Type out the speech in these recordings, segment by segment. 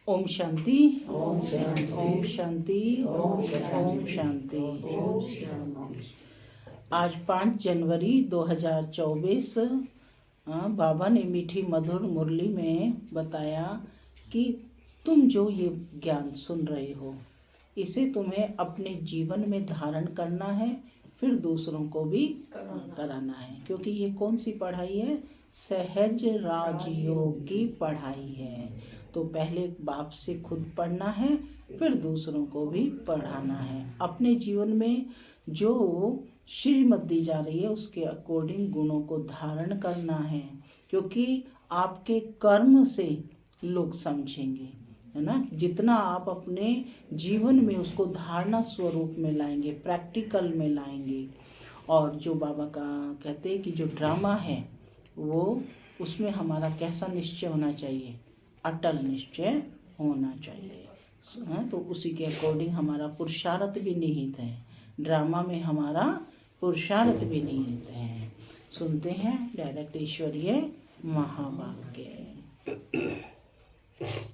ओम शांति, ओम शांति, ओम शांति, ओम शांति। आज 5 जनवरी 2024 बाबा ने मीठी मधुर मुरली में बताया कि तुम जो ये ज्ञान सुन रहे हो इसे तुम्हें अपने जीवन में धारण करना है, फिर दूसरों को भी कराना है। क्योंकि ये कौन सी पढ़ाई है? सहज राजयोग की पढ़ाई है। तो पहले बाप से खुद पढ़ना है, फिर दूसरों को भी पढ़ाना है। अपने जीवन में जो श्रीमत दी जा रही है उसके अकॉर्डिंग गुणों को धारण करना है, क्योंकि आपके कर्म से लोग समझेंगे, है ना। जितना आप अपने जीवन में उसको धारणा स्वरूप में लाएंगे, प्रैक्टिकल में लाएंगे। और जो बाबा का कहते हैं कि जो ड्रामा है वो उसमें हमारा कैसा निश्चय होना चाहिए? अटल निश्चय होना चाहिए। तो उसी के अकॉर्डिंग हमारा पुरुषार्थ भी निहित है। ड्रामा में हमारा पुरुषार्थ भी निहित है। सुनते हैं डायरेक्ट ईश्वरीय महावाक्य।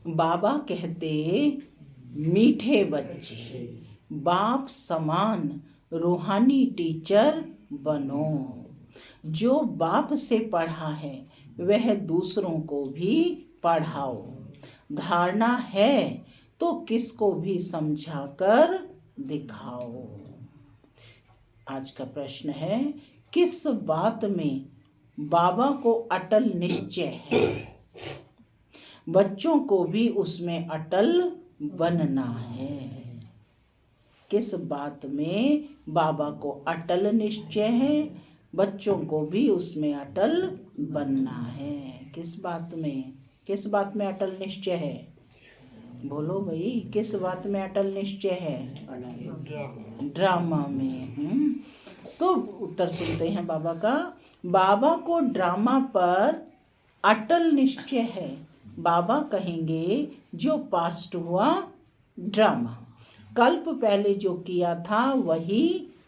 बाबा कहते, मीठे बच्चे, बाप समान रूहानी टीचर बनो। जो बाप से पढ़ा है वह दूसरों को भी पढ़ाओ। धारणा है तो किसको भी समझाकर दिखाओ। आज का प्रश्न है, किस बात में बाबा को अटल निश्चय है? बच्चों को भी उसमें अटल बनना है। किस बात में बाबा को अटल निश्चय है? बच्चों को भी उसमें अटल बनना है। किस बात में? किस बात में अटल निश्चय है? बोलो भाई, किस बात में अटल निश्चय है? ड्रामा में। तो उत्तर सुनते हैं बाबा का। बाबा को ड्रामा पर अटल निश्चय है। बाबा कहेंगे जो पास्ट हुआ ड्रामा, कल्प पहले जो किया था वही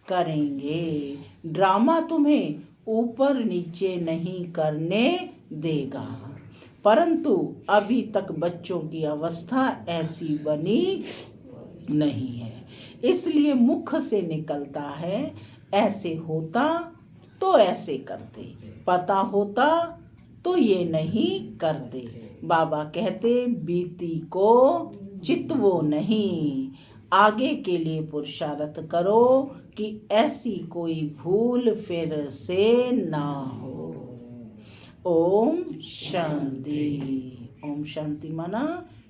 करेंगे। ड्रामा तुम्हें ऊपर नीचे नहीं करने देगा, परंतु अभी तक बच्चों की अवस्था ऐसी बनी नहीं है, इसलिए मुख से निकलता है ऐसे होता तो ऐसे करते, पता होता तो ये नहीं करते। बाबा कहते, बीती को चितवो नहीं, आगे के लिए पुरुषार्थ करो कि ऐसी कोई भूल फिर से ना हो। ओम शांति। ओम शांति माना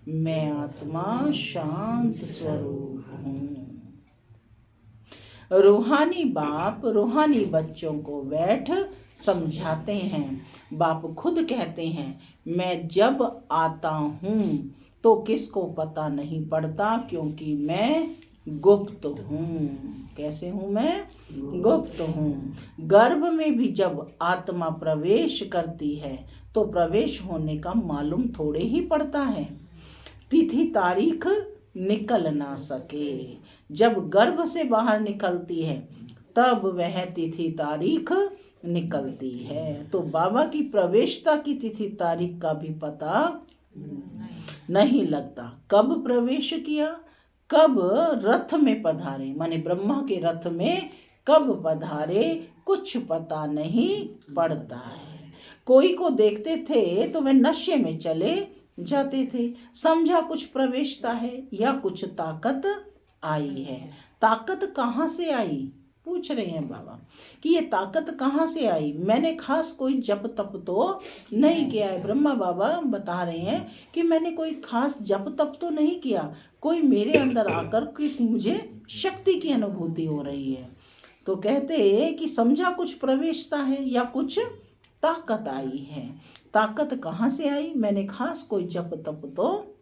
मैं आत्मा शांत स्वरूप हूँ। रूहानी बाप रूहानी बच्चों को बैठ समझाते हैं। बाप खुद कहते हैं, मैं जब आता हूँ तो किसको पता नहीं पड़ता, क्योंकि मैं गुप्त हूँ। कैसे हूँ मैं? गुप्त हूँ। गर्भ में भी जब आत्मा प्रवेश करती है तो प्रवेश होने का मालूम थोड़े ही पड़ता है। तिथि तारीख निकल ना सके, जब गर्भ से बाहर निकलती है तब वह तिथि तारीख निकलती है। तो बाबा की प्रवेशता की तिथि तारीख का भी पता नहीं लगता। कब प्रवेश किया, कब रथ में पधारे, माने ब्रह्मा के रथ में कब पधारे, कुछ पता नहीं पड़ता है। कोई को देखते थे तो वह नशे में चले जाते थे, समझा कुछ प्रवेशता है या कुछ ताकत आई है। ताकत कहाँ से आई? पूछ रहे हैं बाबा कि ये ताकत कहाँ से आई। मैंने खास कोई जप तप तो नहीं किया है। ब्रह्मा बाबा बता रहे हैं कि मैंने कोई खास जप तप तो नहीं किया, कोई मेरे अंदर आकर कि मुझे शक्ति की अनुभूति हो रही है। तो कहते हैं कि समझा कुछ प्रवेशता है या कुछ ताकत आई है। ताकत कहाँ से आई? मैंने खास कोई जप तप तो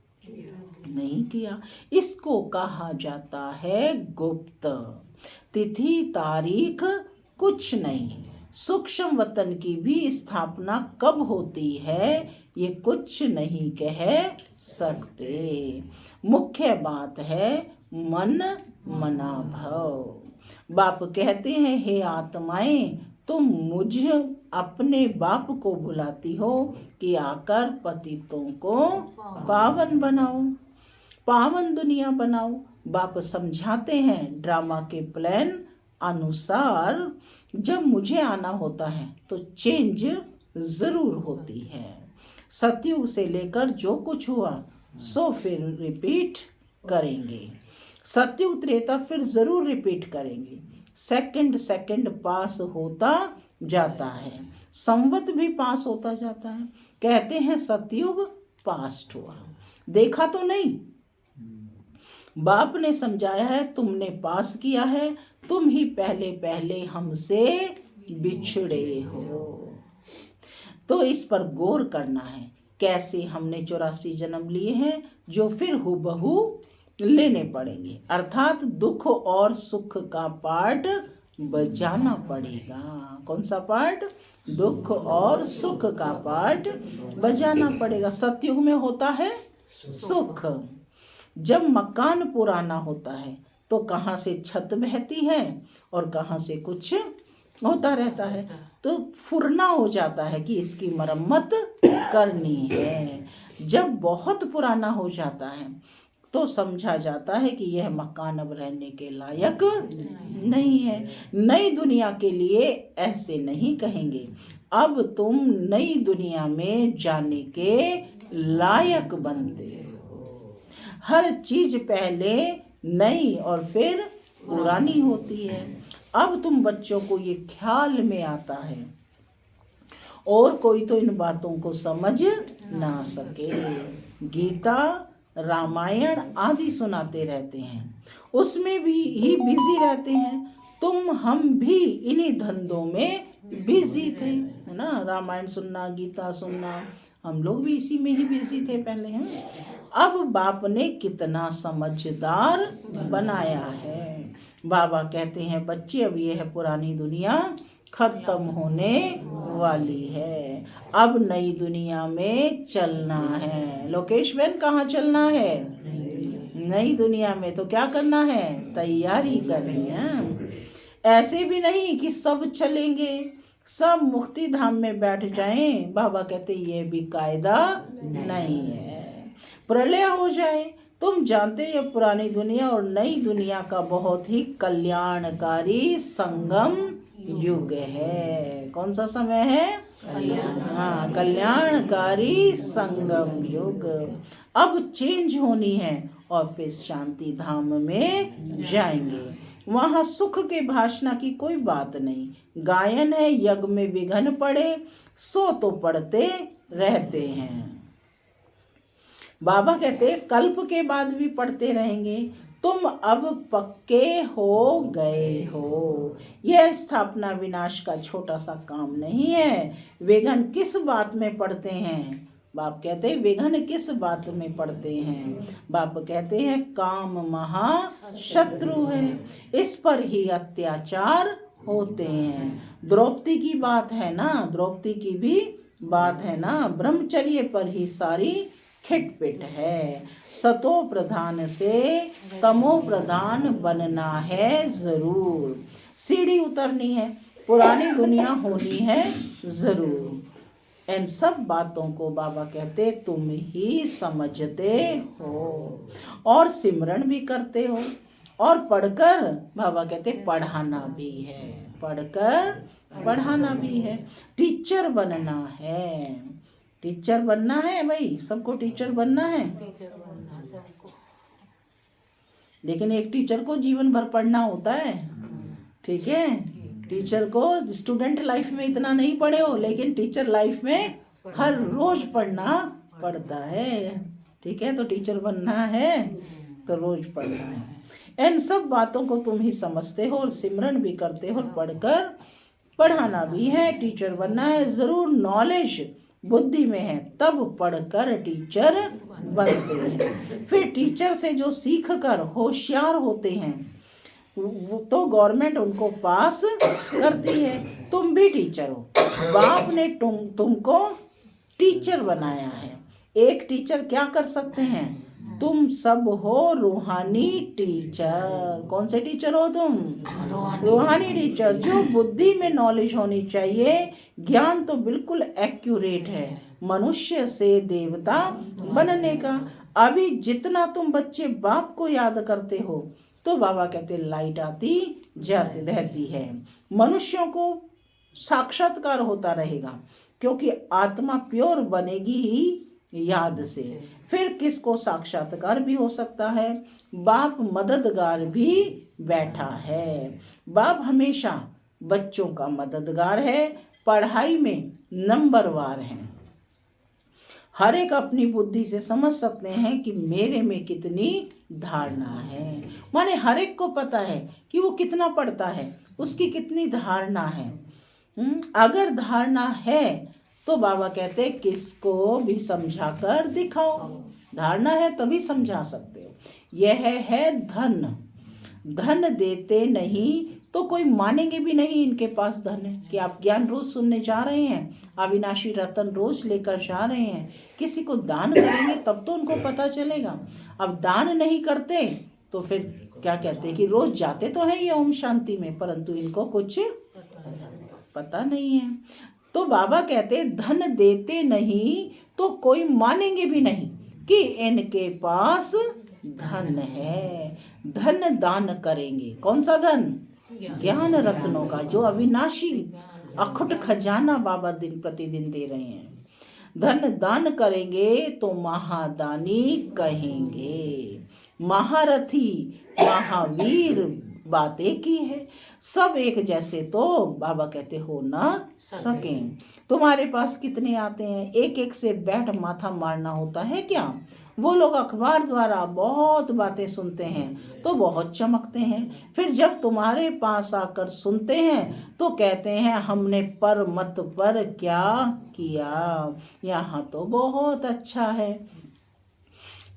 नहीं किया। इसको कहा जाता है गुप्त। तिथि तारीख कुछ नहीं। सूक्ष्म वतन की भी स्थापना कब होती है ये कुछ नहीं कह सकते। मुख्य बात है मन मना भव। बाप कहते हैं, हे आत्माएं, तुम मुझ अपने बाप को बुलाती हो कि आकर पतितों को पावन बनाओ। पावन दुनिया बनाओ। बाप समझाते हैं ड्रामा के प्लान अनुसार, जब मुझे आना होता है तो चेंज जरूर होती है। सतयुग से लेकर जो कुछ हुआ सो फिर रिपीट करेंगे। सतयुग त्रेता फिर जरूर रिपीट करेंगे। सेकंड सेकंड पास होता जाता है, संवत भी पास होता जाता है। कहते हैं सतयुग पास्ट हुआ, देखा तो नहीं। बाप ने समझाया है, तुमने पास किया है, तुम ही पहले पहले हमसे बिछड़े हो। तो इस पर गौर करना है, कैसे हमने 84 जन्म लिए हैं जो फिर हुबहू लेने पड़ेंगे। अर्थात दुख और सुख का पार्ट बजाना पड़ेगा। कौन सा पार्ट? दुख और सुख का पार्ट बजाना पड़ेगा। सतयुग में होता है सुख। जब मकान पुराना होता है तो कहाँ से छत बहती है और कहाँ से कुछ होता रहता है, तो फुरना हो जाता है कि इसकी मरम्मत करनी है। जब बहुत पुराना हो जाता है तो समझा जाता है कि यह मकान अब रहने के लायक नहीं है। नई दुनिया के लिए ऐसे नहीं कहेंगे, अब तुम नई दुनिया में जाने के लायक बनते हो। हर चीज पहले नई और फिर पुरानी होती है। अब तुम बच्चों को ये ख्याल में आता है, और कोई तो इन बातों को समझ ना सके। गीता, रामायण आदि सुनाते रहते हैं, उसमें भी ही बिजी रहते हैं। तुम हम भी इन्हीं धंधों में बिजी थे, है ना। रामायण सुनना, गीता सुनना, हम लोग भी इसी में ही बिजी थे पहले हैं। अब बाप ने कितना समझदार बनाया है। बाबा कहते हैं, बच्चे अब यह पुरानी दुनिया खत्म होने वाली है, अब नई दुनिया में चलना है। लोकेश बहन, कहाँ चलना है? नई दुनिया में। तो क्या करना है? तैयारी करनी है। ऐसे भी नहीं कि सब चलेंगे, सब मुक्ति धाम में बैठ जाएं। बाबा कहते ये भी कायदा नहीं है। प्रलय हो जाए। तुम जानते हो पुरानी दुनिया और नई दुनिया का बहुत ही कल्याणकारी संगम युग है। कौन सा समय है? हाँ, कल्याणकारी संगम युग। अब चेंज होनी है और फिर शांति धाम में जाएंगे। वहां सुख के भाषणा की कोई बात नहीं। गायन है, यज्ञ में विघ्न पड़े सो तो पढ़ते रहते हैं। बाबा कहते कल्प के बाद भी पढ़ते रहेंगे। तुम अब पक्के हो गए हो। यह स्थापना विनाश का छोटा सा काम नहीं है। विघ्न किस बात में पढ़ते हैं? बाप कहते हैं विघ्न किस बात में पढ़ते हैं? बाप कहते हैं काम महाशत्रु है, इस पर ही अत्याचार होते हैं। द्रौपदी की बात है ना, द्रौपदी की भी बात है ना। ब्रह्मचर्य पर ही सारी खिटपिट है। सतो प्रधान से तमो प्रधान बनना है जरूर। सीढ़ी उतरनी है, पुरानी दुनिया होनी है जरूर। इन सब बातों को बाबा कहते तुम ही समझते हो और सिमरन भी करते हो, और पढ़कर बाबा कहते पढ़ाना भी है, पढ़कर पढ़ाना भी है। टीचर बनना है, टीचर बनना है भाई, सबको टीचर बनना है। लेकिन एक टीचर को जीवन भर पढ़ना होता है, ठीक है। टीचर को स्टूडेंट लाइफ में इतना नहीं पढ़े हो, लेकिन टीचर लाइफ में हर रोज पढ़ना पड़ता है, ठीक है। तो टीचर बनना है तो रोज पढ़ना है। इन सब बातों को तुम ही समझते हो और सिमरन भी करते हो, पढ़कर पढ़ाना भी है, टीचर बनना है जरूर। नॉलेज बुद्धि में है तब पढ़कर टीचर बनते हैं। फिर टीचर से जो सीख कर होशियार होते हैं तो गवर्नमेंट उनको पास करती है। तुम भी टीचर हो, बाप ने तुमको टीचर बनाया है। एक टीचर क्या कर सकते हैं? तुम सब हो रूहानी टीचर। कौन से टीचर हो तुम? रूहानी टीचर। जो बुद्धि में नॉलेज होनी चाहिए, ज्ञान तो बिल्कुल एक्यूरेट है मनुष्य से देवता बनने का। अभी जितना तुम बच्चे बाप को याद करते हो, तो बाबा कहते लाइट आती जाती रहती है। मनुष्यों को साक्षात्कार होता रहेगा, क्योंकि आत्मा प्योर बनेगी ही याद से। फिर किसको साक्षात्कार भी हो सकता है? बाप मददगार भी बैठा है। बाप हमेशा बच्चों का मददगार है, पढ़ाई में नंबरवार है। हर एक अपनी बुद्धि से समझ सकते हैं कि मेरे में कितनी धारणा है। माने हर एक को पता है कि वो कितना पढ़ता है, उसकी कितनी धारणा है। अगर धारणा है तो बाबा कहते किसको भी समझा कर दिखाओ। धारणा है तभी समझा सकते हो। यह है धन। धन देते नहीं तो कोई मानेंगे भी नहीं इनके पास धन है। कि आप ज्ञान रोज सुनने जा रहे हैं, अविनाशी रतन रोज लेकर जा रहे हैं, किसी को दान करेंगे तब तो उनको पता चलेगा। अब दान नहीं करते तो फिर क्या कहते हैं कि रोज जाते तो है ये ओम शांति में, परंतु इनको कुछ पता नहीं है। तो बाबा कहते धन देते नहीं तो कोई मानेंगे भी नहीं कि इनके पास धन है। धन दान करेंगे। कौन सा धन? ज्ञान रत्नों का, जो अविनाशी अखुट खजाना बाबा दिन प्रतिदिन दे रहे हैं। धन दान करेंगे तो महादानी कहेंगे। महारथी महावीर बात एक ही है। सब एक जैसे तो बाबा कहते हो ना सके। तुम्हारे पास कितने आते हैं, एक एक से बैठ माथा मारना होता है क्या? वो लोग अखबार द्वारा बहुत बातें सुनते हैं तो बहुत चमकते हैं, फिर जब तुम्हारे पास आकर सुनते हैं तो कहते हैं हमने पर मत पर क्या किया, यहाँ तो बहुत अच्छा है।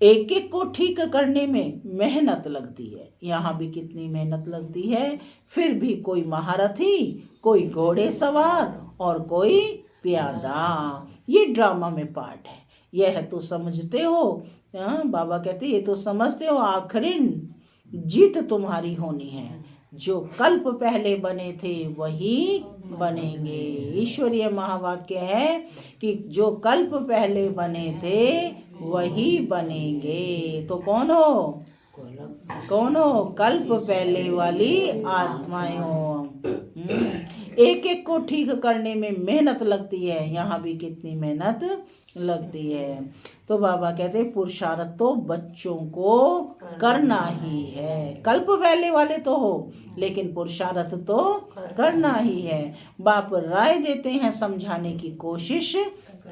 एक एक को ठीक करने में मेहनत लगती है। यहाँ भी कितनी मेहनत लगती है, फिर भी कोई महारथी, कोई घोड़े सवार और कोई प्यादा। ये ड्रामा में पार्ट है। यह तो समझते हो। बाबा कहते ये तो समझते हो आखिरी जीत तुम्हारी होनी है। जो कल्प पहले बने थे वही बनेंगे। ईश्वरीय महावाक्य है कि जो कल्प पहले बने थे वही बनेंगे। तो कौन हो? कौन हो? कल्प पहले वाली आत्माएं हो। एक एक को ठीक करने में मेहनत लगती है। यहाँ भी कितनी मेहनत लगती है। तो बाबा कहते पुरुषार्थ तो बच्चों को करना ही है। कल्प पहले वाले तो हो, लेकिन पुरुषार्थ तो करना ही है। बाप राय देते हैं, समझाने की कोशिश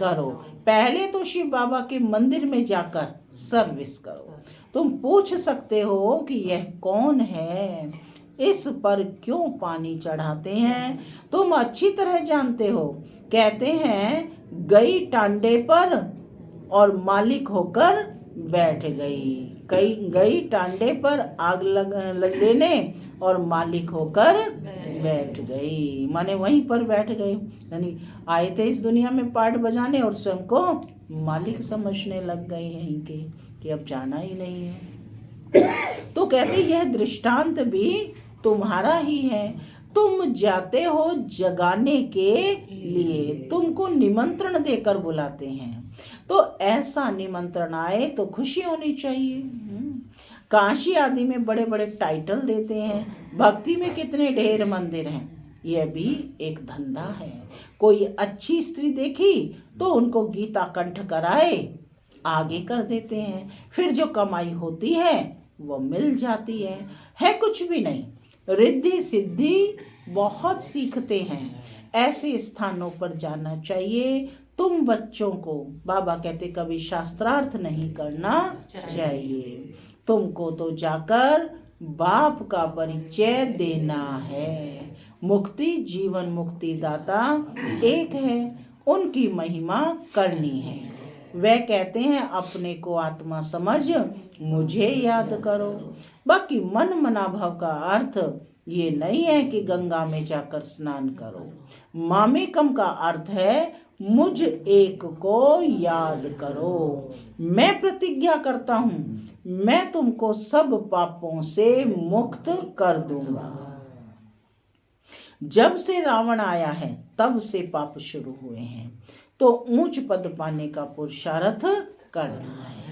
करो। पहले तो शिव बाबा के मंदिर में जाकर सर्विस करो। तुम पूछ सकते हो कि यह कौन है, इस पर क्यों पानी चढ़ाते हैं? तुम अच्छी तरह जानते हो। कहते हैं गई टांडे पर और मालिक होकर बैठ गई। गई टांडे पर आग लग लेने और मालिक होकर बैठ गई। माने वहीं पर बैठ गए। यानी आए थे इस दुनिया में पार्ट बजाने और स्वयं को मालिक समझने लग गए यहीं के, कि अब जाना ही नहीं है। तो कहते यह दृष्टांत भी तुम्हारा ही है। तुम जाते हो जगाने के लिए, तुमको निमंत्रण देकर बुलाते हैं। तो ऐसा निमंत्रण आए तो खुशी होनी चाहिए। काशी आदि में बड़े बड़े टाइटल देते हैं। भक्ति में कितने ढेर मंदिर हैं। यह भी एक धंधा है। कोई अच्छी स्त्री देखी तो उनको गीता कंठ कराए आगे कर देते हैं। फिर जो कमाई होती है वो मिल जाती है कुछ भी नहीं। रिद्धि सिद्धि बहुत सीखते हैं। ऐसे स्थानों पर जाना चाहिए। तुम बच्चों को बाबा कहते कभी शास्त्रार्थ नहीं करना चाहिए। तुमको तो जाकर बाप का परिचय देना है। मुक्ति जीवन मुक्ति दाता एक है, उनकी महिमा करनी है। वे कहते हैं अपने को आत्मा समझ मुझे याद करो। बाकी मन मनाभाव का अर्थ ये नहीं है कि गंगा में जाकर स्नान करो। मामेकम का अर्थ है मुझ एक को याद करो। मैं प्रतिज्ञा करता हूँ मैं तुमको सब पापों से मुक्त कर दूंगा। जब से रावण आया है तब से पाप शुरू हुए हैं। तो ऊंच पद पाने का पुरुषार्थ करना है।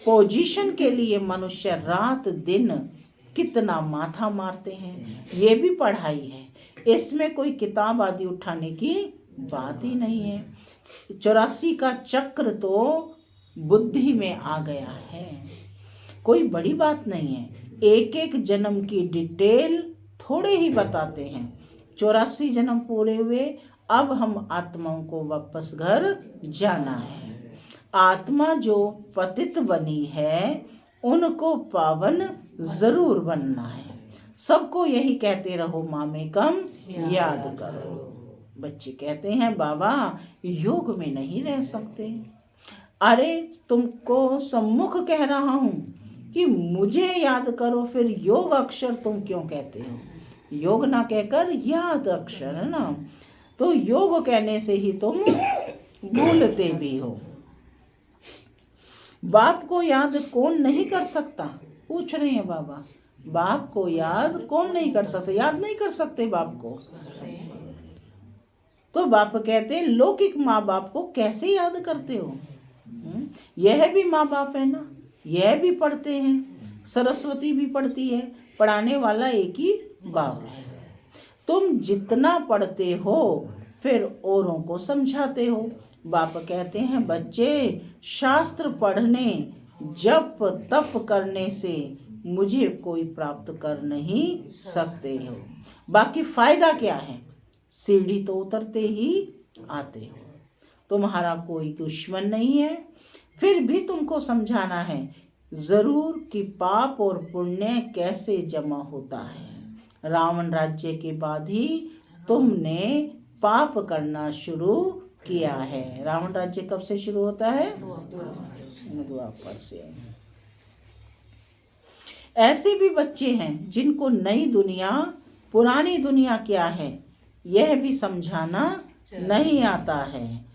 पोजीशन के लिए मनुष्य रात दिन कितना माथा मारते हैं, ये भी पढ़ाई है। इसमें कोई किताब आदि उठाने की बात ही नहीं है। 84 का चक्र तो बुद्धि में आ गया है, कोई बड़ी बात नहीं है। एक एक जन्म की डिटेल थोड़े ही बताते हैं। 84 जन्म पूरे हुए, अब हम आत्माओं को वापस घर जाना है। आत्मा जो पतित बनी है उनको पावन जरूर बनना है। सबको यही कहते रहो, मामेकम याद करो। बच्चे कहते हैं बाबा योग में नहीं रह सकते। अरे तुमको सम्मुख कह रहा हूं कि मुझे याद करो, फिर योग अक्षर तुम क्यों कहते हो? योग ना कहकर याद अक्षर है ना, तो योग कहने से ही तुम भूलते भी हो। बाप को याद कौन नहीं कर सकता, पूछ रहे हैं बाबा। बाप को याद कौन नहीं कर सकता? याद नहीं कर सकते बाप को। तो बाप कहते लौकिक माँ बाप को कैसे याद करते हो? यह भी माँ बाप है ना, यह भी पढ़ते हैं, सरस्वती भी पढ़ती है, पढ़ाने वाला एक ही बाप है। तुम जितना पढ़ते हो फिर औरों को समझाते हो। बाप कहते हैं बच्चे शास्त्र पढ़ने जप तप करने से मुझे कोई प्राप्त कर नहीं सकते हो। बाकी फायदा क्या है? सीढ़ी तो उतरते ही आते हो। तुम्हारा कोई दुश्मन नहीं है। फिर भी तुमको समझाना है जरूर कि पाप और पुण्य कैसे जमा होता है। रावण राज्य के बाद ही तुमने पाप करना शुरू किया है। रावण राज्य कब से शुरू होता है? द्वापर से। ऐसे भी बच्चे हैं जिनको नई दुनिया पुरानी दुनिया क्या है यह भी समझाना नहीं आता है।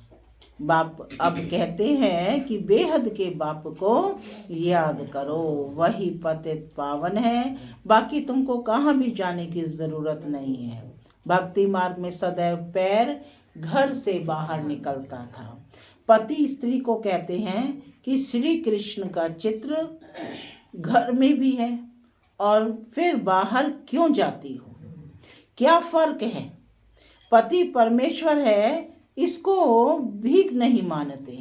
बाप अब कहते हैं कि बेहद के बाप को याद करो, वही पतित पावन है। बाकी तुमको कहाँ भी जाने की जरूरत नहीं है। भक्ति मार्ग में सदैव पैर घर से बाहर निकलता था। पति स्त्री को कहते हैं कि श्री कृष्ण का चित्र घर में भी है और फिर बाहर क्यों जाती हो? क्या फर्क है? पति परमेश्वर है, इसको भीख नहीं मानते।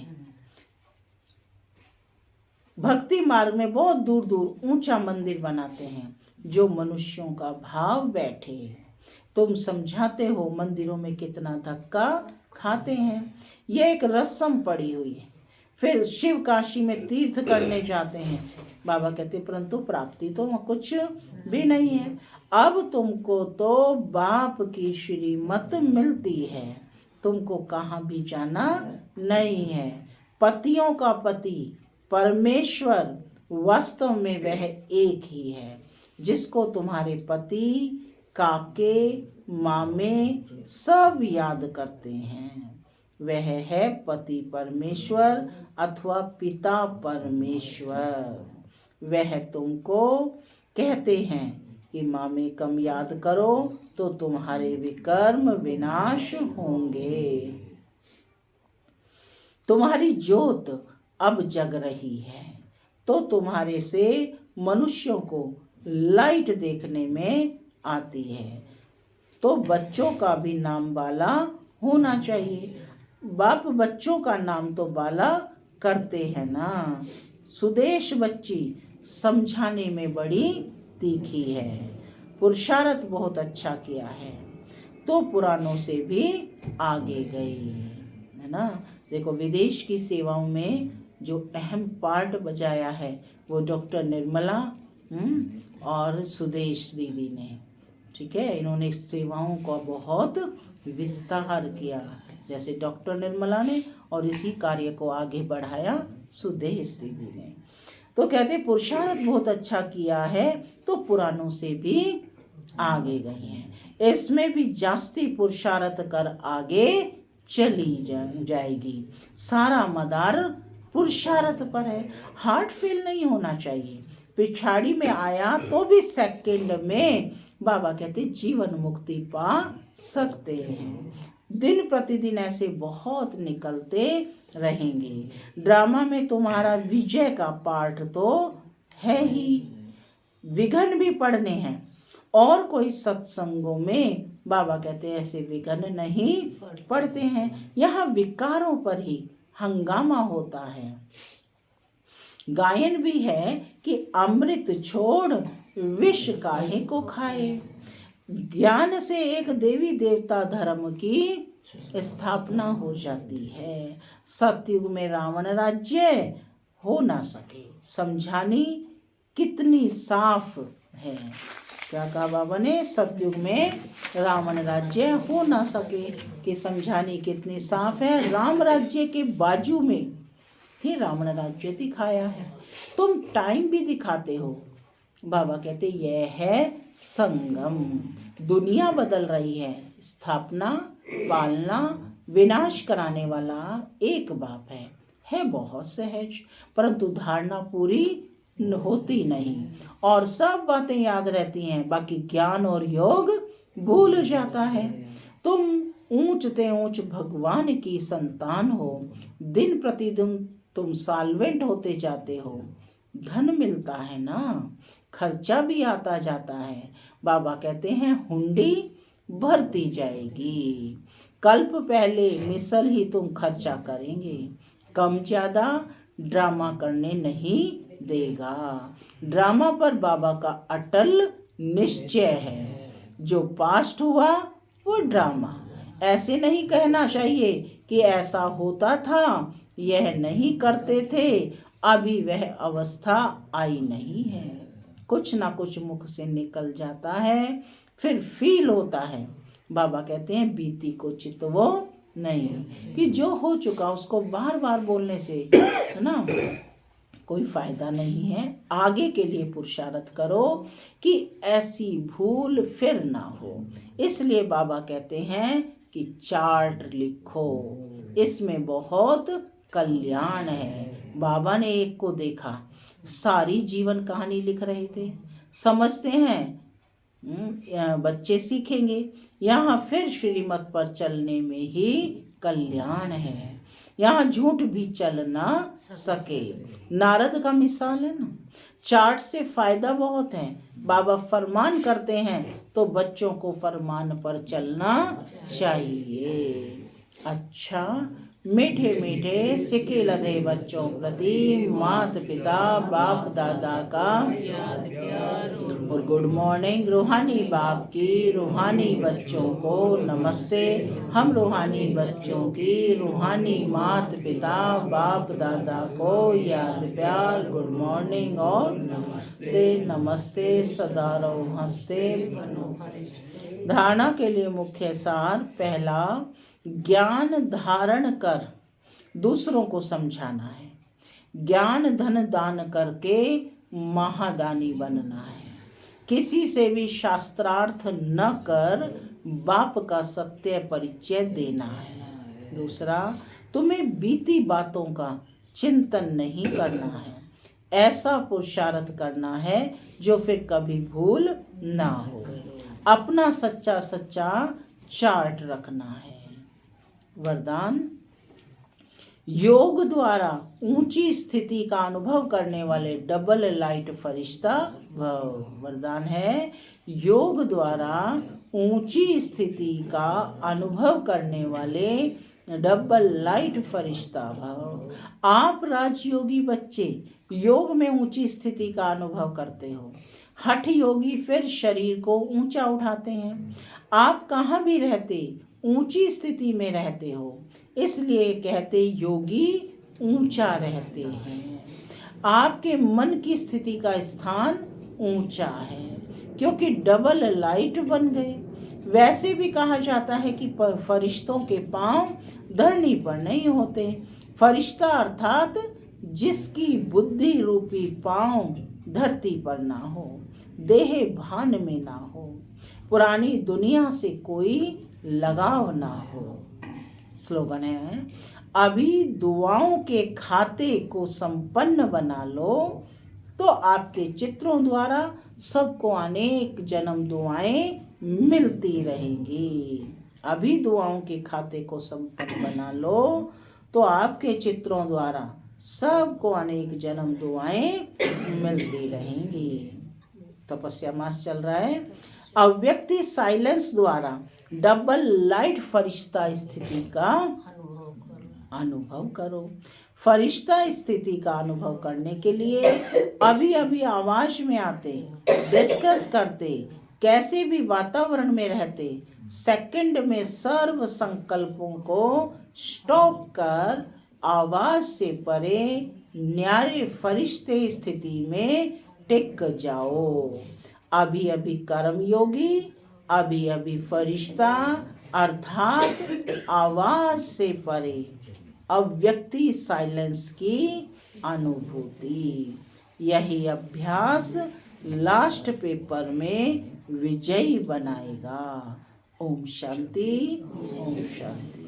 भक्ति मार्ग में बहुत दूर दूर ऊंचा मंदिर बनाते हैं जो मनुष्यों का भाव बैठे। तुम समझाते हो मंदिरों में कितना धक्का खाते हैं। यह एक रस्म पड़ी हुई है। फिर शिव काशी में तीर्थ करने जाते हैं। बाबा कहते परंतु प्राप्ति तो कुछ भी नहीं है। अब तुमको तो बाप की श्रीमत मिलती है, तुमको कहाँ भी जाना नहीं है। पतियों का पति परमेश्वर वास्तव में वह एक ही है जिसको तुम्हारे पति काके मामे सब याद करते हैं। वह है पति परमेश्वर अथवा पिता परमेश्वर। वह तुमको कहते हैं कि मामे कम याद करो तो तुम्हारे विकर्म विनाश होंगे। तुम्हारी ज्योत अब जग रही है तो तुम्हारे से मनुष्यों को लाइट देखने में आती है। तो बच्चों का भी नाम बाला होना चाहिए। बाप बच्चों का नाम तो बाला करते हैं ना। सुदेश बच्ची समझाने में बड़ी तीखी है, पुरुषार्थ बहुत अच्छा किया है तो पुरानों से भी आगे गई है ना। देखो विदेश की सेवाओं में जो अहम पार्ट बजाया है वो डॉक्टर निर्मला और सुदेश दीदी ने, ठीक है। इन्होंने सेवाओं का बहुत विस्तार किया, जैसे डॉक्टर निर्मला ने, और इसी कार्य को आगे बढ़ाया सुदेश दीदी ने। तो कहते पुरुषार्थ बहुत अच्छा किया है तो पुरानों से भी आगे गए हैं। इसमें भी जास्ती पुरुषार्थ कर आगे चली जाएगी। सारा मदार पुरुषार्थ पर है। हार्ट फेल नहीं होना चाहिए। पिछाड़ी में आया तो भी सेकंड में बाबा कहते जीवन मुक्ति पा सकते हैं। दिन प्रतिदिन ऐसे बहुत निकलते रहेंगे। ड्रामा में तुम्हारा विजय का पार्ट तो है ही, विघन भी पड़ने हैं। और कोई सत्संगों में बाबा कहते हैं ऐसे विघन नहीं पड़ते हैं, यहाँ विकारों पर ही हंगामा होता है। गायन भी है कि अमृत छोड़ विष काहे को खाए। ज्ञान से एक देवी देवता धर्म की स्थापना हो जाती है। सतयुग में रावण राज्य हो ना सके, समझानी कितनी साफ है। क्या कहा बाबा ने? सतयुग में रावण राज्य हो ना सके कि समझानी कितनी साफ है। राम राज्य के बाजू में ही रावण राज्य दिखाया है। तुम टाइम भी दिखाते हो। बाबा कहते यह है संगम। दुनिया बदल रही है, स्थापना पालना विनाश कराने वाला एक बाप है बहुत सहज, परंतु धारणा पूरी होती नहीं और सब बातें याद रहती हैं, बाकी ज्ञान और योग भूल जाता है। तुम ऊंचते ऊंच भगवान की संतान हो, दिन प्रतिदिन तुम सॉल्वेंट होते जाते हो। धन मिलता है ना, खर्चा भी आता जाता है। बाबा कहते हैं हुंडी भरती जाएगी। कल्प पहले मिसल ही तुम खर्चा करेंगे, कम ज्यादा ड्रामा करने नहीं देगा। ड्रामा पर बाबा का अटल निश्चय है। जो पास्ट हुआ वो ड्रामा। ऐसे नहीं कहना चाहिए कि ऐसा होता था, यह नहीं करते थे, अभी वह अवस्था आई नहीं है। कुछ ना कुछ मुख से निकल जाता है, फिर फील होता है। बाबा कहते हैं बीती को चितवो नहीं, कि जो हो चुका उसको बार बार बोलने से है ना कोई फायदा नहीं है। आगे के लिए पुरुषार्थ करो कि ऐसी भूल फिर ना हो। इसलिए बाबा कहते हैं कि चार्ट लिखो, इसमें बहुत कल्याण है। बाबा ने एक को देखा, सारी जीवन कहानी लिख रहे थे। समझते हैं बच्चे सीखेंगे। यहाँ फिर श्रीमत पर चलने में ही कल्याण है। यहाँ झूठ भी चल ना सके। नारद का मिसाल है ना। चार्ट से फायदा बहुत है। बाबा फरमान करते हैं तो बच्चों को फरमान पर चलना चाहिए। अच्छा, मीठे मीठे सिके लदे बच्चों प्रति माता पिता बाप दादा का और गुड मॉर्निंग। रूहानी बाप की रूहानी बच्चों को नमस्ते। हम रूहानी बच्चों की रूहानी माता पिता बाप दादा को याद प्यार गुड मॉर्निंग और नमस्ते। नमस्ते सदा रहो हंसते। धारणा के लिए मुख्य सार। पहला, ज्ञान धारण कर दूसरों को समझाना है। ज्ञान धन दान करके महादानी बनना है। किसी से भी शास्त्रार्थ न कर बाप का सत्य परिचय देना है। दूसरा, तुम्हें बीती बातों का चिंतन नहीं करना है। ऐसा पुरुषार्थ करना है जो फिर कभी भूल ना हो। अपना सच्चा सच्चा चार्ट रखना है। वरदान, योग द्वारा ऊंची स्थिति का अनुभव करने वाले डबल लाइट फरिश्ता भव। वरदान है, योग द्वारा ऊंची स्थिति का अनुभव करने वाले डबल लाइट फरिश्ता भव। आप राजयोगी बच्चे योग में ऊंची स्थिति का अनुभव करते हो। हठ योगी फिर शरीर को ऊंचा उठाते हैं। आप कहाँ भी रहते ऊंची स्थिति में रहते हो, इसलिए कहते योगी ऊंचा रहते हैं। आपके मन की स्थिति का स्थान ऊंचा है क्योंकि डबल लाइट बन गए। वैसे भी कहा जाता है कि फरिश्तों के पांव धरनी पर नहीं होते। फरिश्ता अर्थात जिसकी बुद्धि रूपी पांव धरती पर ना हो, देह भान में ना हो, पुरानी दुनिया से कोई लगाव ना हो। स्लोगन है, अभी दुआओं के खाते को संपन्न बना लो तो आपके चित्रों द्वारा सबको अनेक जन्म दुआएं मिलती रहेंगी। अभी दुआओं के खाते को संपन्न बना लो तो आपके चित्रों द्वारा सबको अनेक जन्म दुआएं मिलती रहेंगी। तपस्या मास चल रहा है। अव्यक्ति साइलेंस द्वारा डबल लाइट फरिश्ता स्थिति का अनुभव करो। फरिश्ता स्थिति का अनुभव करने के लिए अभी अभी आवाज में आते, डिस्कस करते, कैसे भी वातावरण में रहते, सेकंड में सर्व संकल्पों को स्टॉप कर आवाज से परे न्यारे फरिश्ते स्थिति में टिक जाओ। अभी अभी कर्मयोगी, अभी अभी फरिश्ता अर्थात आवाज से परे अव्यक्ति साइलेंस की अनुभूति। यही अभ्यास लास्ट पेपर में विजयी बनाएगा। ओम शांति, ओम शांति।